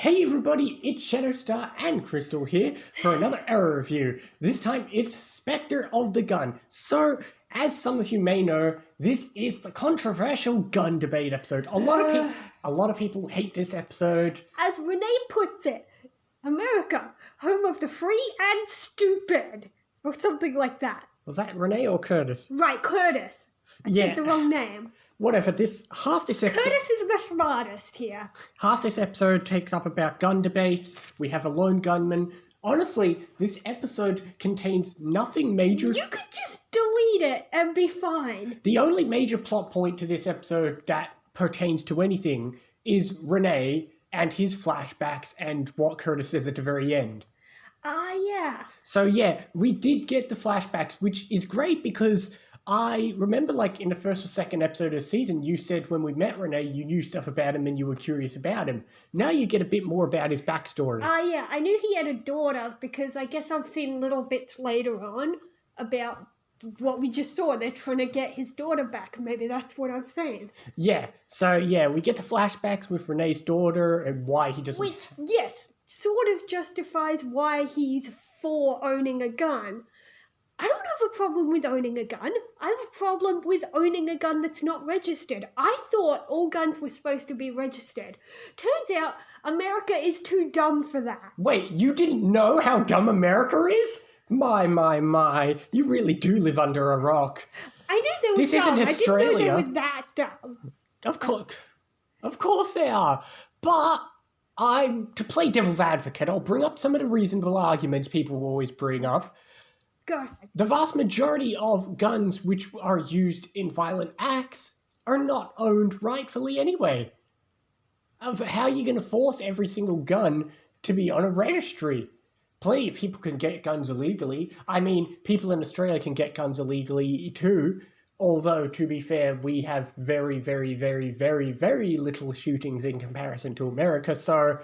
Hey everybody, it's Shadowstar and Crystal here for another error review. This time it's Spectre of the Gun. So, as some of you may know, this is the controversial gun debate episode. A lot of people hate this episode. As Rene puts it, America, home of the free and stupid. Or something like that. Was that Rene or Curtis? Right, Curtis. I said the wrong name. Whatever, half this episode... Curtis is the smartest here. Half this episode takes up about gun debates. We have a lone gunman. Honestly, this episode contains nothing major. You could just delete it and be fine. The only major plot point to this episode that pertains to anything is Rene and his flashbacks and what Curtis says at the very end. Yeah. So yeah, we did get the flashbacks, which is great because I remember like in the first or second episode of the season, you said when we met Rene, you knew stuff about him and you were curious about him. Now you get a bit more about his backstory. Yeah, I knew he had a daughter because I guess I've seen little bits later on about what we just saw. They're trying to get his daughter back. Maybe that's what I've seen. Yeah, so yeah, we get the flashbacks with Rene's daughter and why he doesn't... Which, yes, sort of justifies why he's for owning a gun. I don't have a problem with owning a gun. I have a problem with owning a gun that's not registered. I thought all guns were supposed to be registered. Turns out America is too dumb for that. Wait, you didn't know how dumb America is? My. You really do live under a rock. I knew they were This dumb. isn't Australia. I didn't know they were that dumb. Of course they are. But to play devil's advocate, I'll bring up some of the reasonable arguments people always bring up. Go ahead. The vast majority of guns which are used in violent acts are not owned rightfully anyway. How are you going to force every single gun to be on a registry? Plenty of people can get guns illegally. I mean, people in Australia can get guns illegally too. Although, to be fair, we have very, very, very, very, very little shootings in comparison to America. So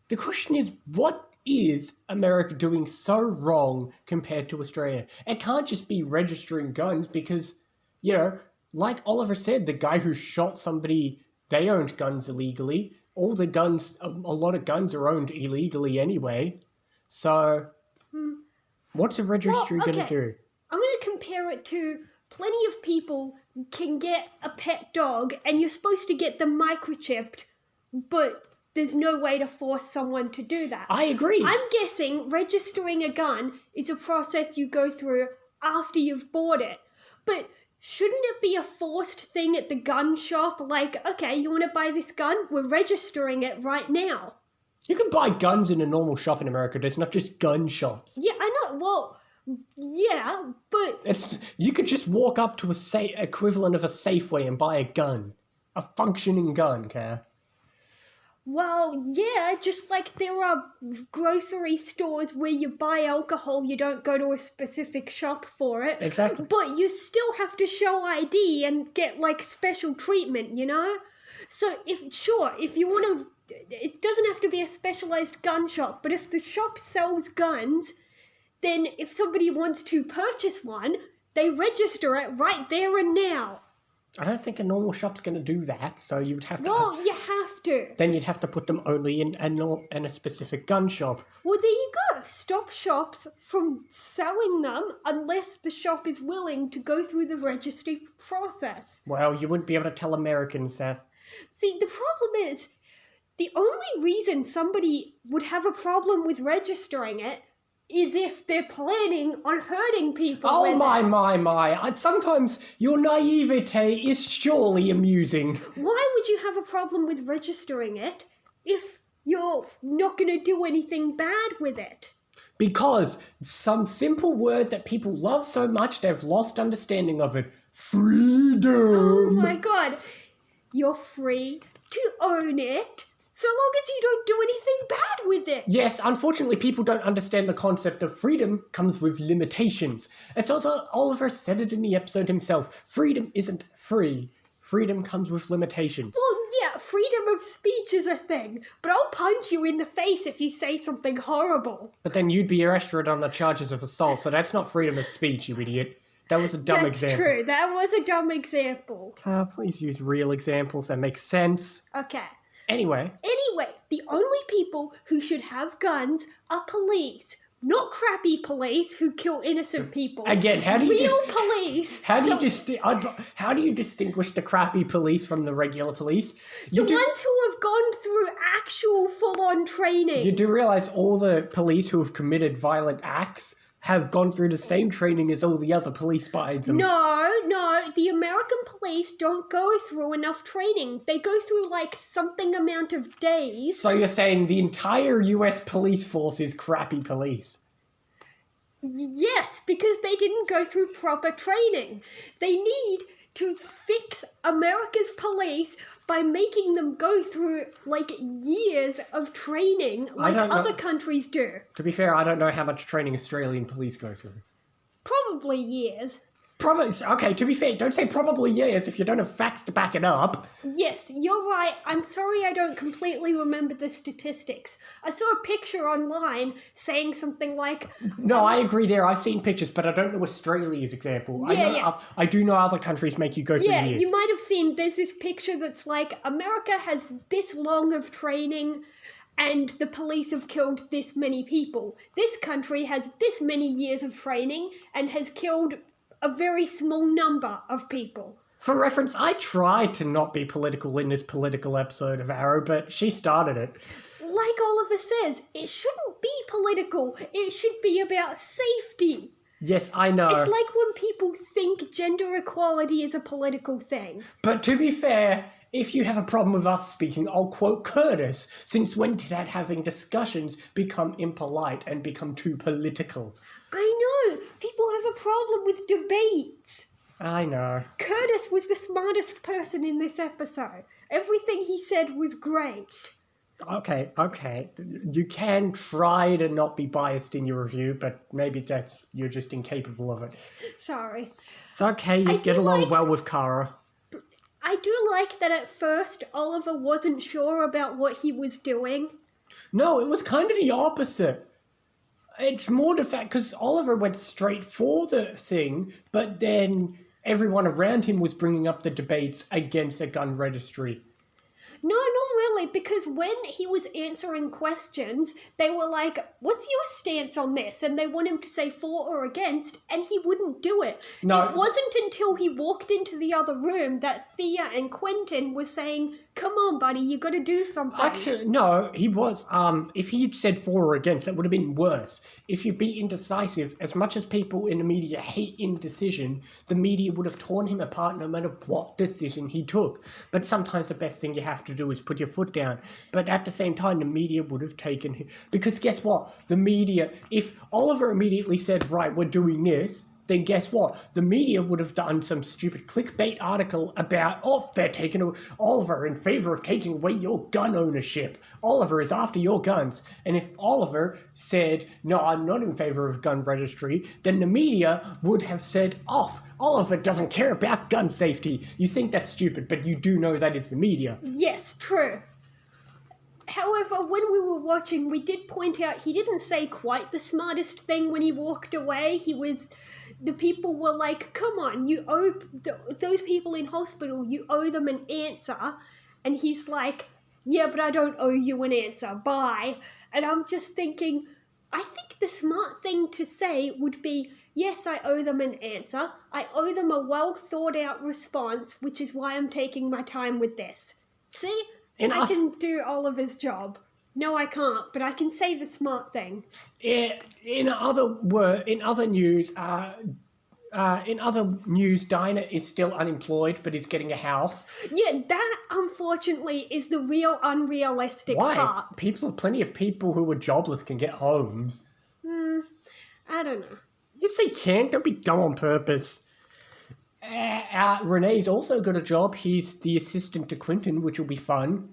the question is, what is America doing so wrong compared to Australia? It can't just be registering guns because, you know, like Oliver said, the guy who shot somebody, they owned guns illegally. All the guns, a lot of guns are owned illegally anyway. So, what's a registry going to do? I'm going to compare it to plenty of people can get a pet dog and you're supposed to get them microchipped, but there's no way to force someone to do that. I agree. I'm guessing registering a gun is a process you go through after you've bought it. But shouldn't it be a forced thing at the gun shop? Like, okay, you want to buy this gun? We're registering it right now. You can buy guns in a normal shop in America. There's not just gun shops. Yeah, I know. Well, yeah, but... You could just walk up to a equivalent of a Safeway and buy a gun. A functioning gun, Care. Well, yeah, just like there are grocery stores where you buy alcohol, you don't go to a specific shop for it. Exactly. But you still have to show ID and get, like, special treatment, you know? So, if you want to... It doesn't have to be a specialized gun shop, but if the shop sells guns, then if somebody wants to purchase one, they register it right there and now. I don't think a normal shop's going to do that, so you would have to... Well, you have to. Then you'd have to put them only in a specific gun shop. Well, there you go. Stop shops from selling them unless the shop is willing to go through the registry process. Well, you wouldn't be able to tell Americans that. See, the problem is, the only reason somebody would have a problem with registering it is if they're planning on hurting people. Oh, my. Sometimes your naivete is surely amusing. Why would you have a problem with registering it if you're not going to do anything bad with it? Because some simple word that people love so much they've lost understanding of it. Freedom. Oh, my God. You're free to own it, so long as you don't do anything bad with it. Yes, unfortunately, people don't understand the concept of freedom comes with limitations. It's also, Oliver said it in the episode himself, freedom isn't free. Freedom comes with limitations. Well, yeah, freedom of speech is a thing, but I'll punch you in the face if you say something horrible. But then you'd be arrested on the charges of assault, so that's not freedom of speech, you idiot. That was a dumb example. That's true, that was a dumb example. Please use real examples that make sense. Okay. Anyway, the only people who should have guns are police. Not crappy police who kill innocent people. again, how do you Real police. how do you distinguish the crappy police from the regular police? The ones who have gone through actual full-on training. You do realize all the police who have committed violent acts have gone through the same training as all the other police by them. No, the American police don't go through enough training. They go through like something amount of days. So you're saying the entire US police force is crappy police? Yes, because they didn't go through proper training. They need to fix America's police by making them go through like years of training like other countries do. To be fair, I don't know how much training Australian police go through. Probably years. Probably, okay, to be fair, don't say probably years if you don't have facts to back it up. Yes, you're right. I'm sorry I don't completely remember the statistics. I saw a picture online saying something like... No, I agree there. I've seen pictures, but I don't know Australia's example. I do know other countries make you go through years. You might have seen there's this picture that's like, America has this long of training and the police have killed this many people. This country has this many years of training and has killed a very small number of people. For reference, I tried to not be political in this political episode of Arrow, but she started it. Like Oliver says, it shouldn't be political. It should be about safety. Yes, I know. It's like when people think gender equality is a political thing. But to be fair, if you have a problem with us speaking, I'll quote Curtis. Since when did that having discussions become impolite and become too political? I know. People have a problem with debates. I know. Curtis was the smartest person in this episode. Everything he said was great. Okay. You can try to not be biased in your review, but maybe you're just incapable of it. Sorry. It's okay, you get along well with Kara. I do like that at first Oliver wasn't sure about what he was doing. No, it was kind of the opposite. It's more the fact, because Oliver went straight for the thing, but then everyone around him was bringing up the debates against a gun registry. No, not really, because when he was answering questions, they were like, what's your stance on this? And they want him to say for or against, and he wouldn't do it. No. It wasn't until he walked into the other room that Thea and Quentin were saying, come on, buddy, you got to do something. Actually, no, he was, if he'd said for or against, that would have been worse. If you'd be indecisive, as much as people in the media hate indecision, the media would have torn him apart no matter what decision he took. But sometimes the best thing you have to do is put your foot down. But at the same time, the media would have taken him. Because guess what? The media, if Oliver immediately said, right, we're doing this, then guess what? The media would have done some stupid clickbait article about, they're taking Oliver in favor of taking away your gun ownership. Oliver is after your guns. And if Oliver said, no, I'm not in favor of gun registry, then the media would have said, Oliver doesn't care about gun safety. You think that's stupid, but you do know that is the media. Yes, true. However, when we were watching, we did point out he didn't say quite the smartest thing when he walked away. The people were like, come on, you owe those people in hospital, you owe them an answer. And he's like, yeah, but I don't owe you an answer, bye. And I'm just thinking, I think the smart thing to say would be, yes, I owe them an answer. I owe them a well thought out response, which is why I'm taking my time with this. See? I can do Oliver's job. No, I can't, but I can say the smart thing. In other news, Dinah is still unemployed, but is getting a house. Yeah, that unfortunately is the real unrealistic part. Plenty of people who are jobless can get homes. I don't know. Yes, they can. Don't be dumb on purpose. Rene's also got a job. He's the assistant to Quentin, which will be fun.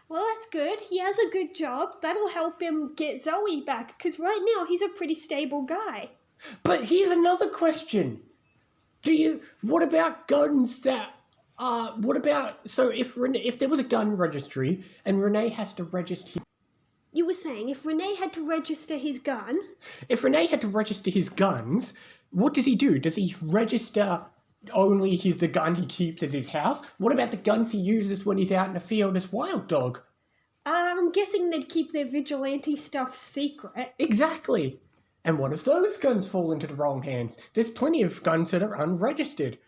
Well, that's good. He has a good job. That'll help him get Zoe back, because right now he's a pretty stable guy. But here's another question. What about guns that... So if there was a gun registry and Rene has to register... You were saying if Rene had to register his gun... If Rene had to register his guns, what does he do? Does he register only the gun he keeps as his house? What about the guns he uses when he's out in the field as Wild Dog? I'm guessing they'd keep their vigilante stuff secret. Exactly. And what if those guns fall into the wrong hands? There's plenty of guns that are unregistered.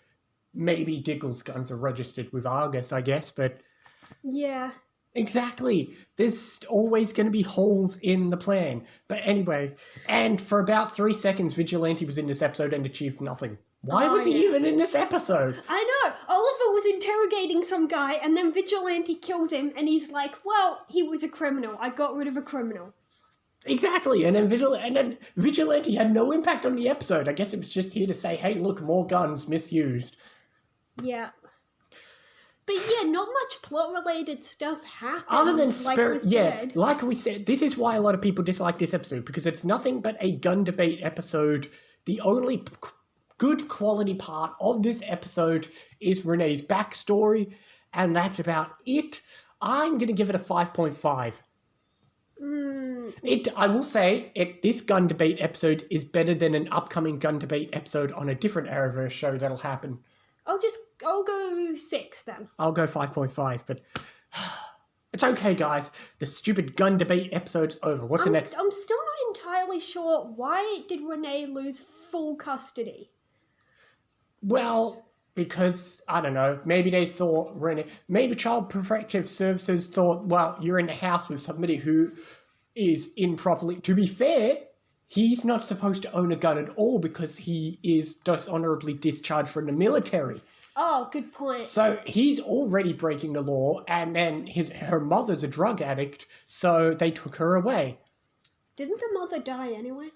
Maybe Diggle's guns are registered with Argus, I guess, but... Yeah. Exactly. There's always going to be holes in the plan. But anyway, and for about 3 seconds, Vigilante was in this episode and achieved nothing. Why was he even in this episode? I know. Oliver was interrogating some guy, and then Vigilante kills him, and he's like, well, he was a criminal. I got rid of a criminal. Exactly. And then Vigilante had no impact on the episode. I guess it was just here to say, hey, look, more guns misused. Yeah. But yeah, not much plot-related stuff happens. Other than Spirit, said. like we said, this is why a lot of people dislike this episode, because it's nothing but a gun debate episode. The only good quality part of this episode is Renee's backstory, and that's about it. I'm going to give it a 5.5. I will say, this gun debate episode is better than an upcoming gun debate episode on a different Arrowverse show that'll happen. I'll go 6 then. I'll go 5.5, but it's okay, guys. The stupid gun debate episode's over. What's the next? I'm still not entirely sure why did Rene lose full custody. Well, because, I don't know, maybe they thought maybe Child Protective Services thought, well, you're in the house with somebody who is improperly... To be fair, he's not supposed to own a gun at all because he is dishonorably discharged from the military. Oh, good point. So he's already breaking the law, and then her mother's a drug addict, so they took her away. Didn't the mother die anyway?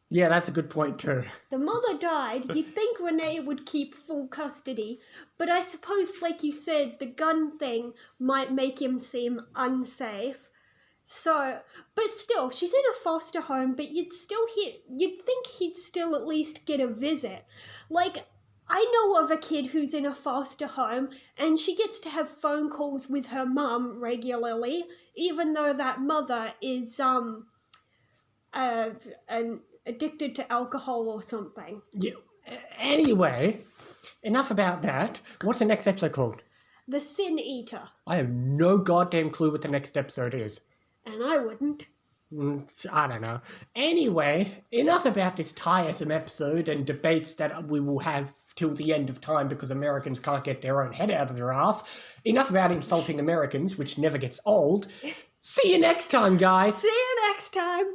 Yeah, that's a good point too. The mother died. You'd think Rene would keep full custody, but I suppose, like you said, the gun thing might make him seem unsafe. So, but still, she's in a foster home, but you'd think he'd still at least get a visit. Like, I know of a kid who's in a foster home, and she gets to have phone calls with her mum regularly, even though that mother is, addicted to alcohol or something. Yeah. Anyway, enough about that. What's the next episode called? The Sin Eater. I have no goddamn clue what the next episode is. And I wouldn't. I don't know. Anyway, enough about this tiresome episode and debates that we will have till the end of time because Americans can't get their own head out of their ass. Enough about insulting Americans, which never gets old. See you next time, guys. See you next time.